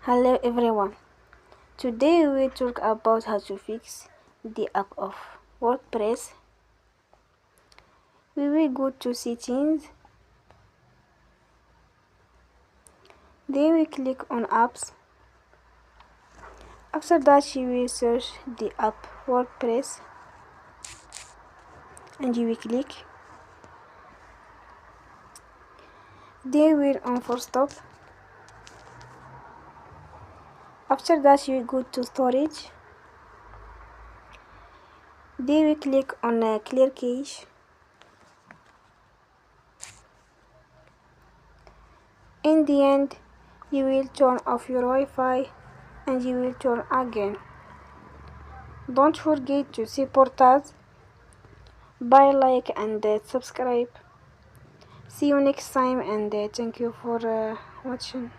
Hello everyone. Today we talk about how to fix the app of WordPress. We will go to settings. Then we click on apps. After that you will search the app WordPress and you will click. Then we're on for stop. After that you go to storage. Then we click on clear cache. In the end, you will turn off your Wi-Fi and you will turn again. Don't forget to support us by like and subscribe. See you next time and thank you for watching.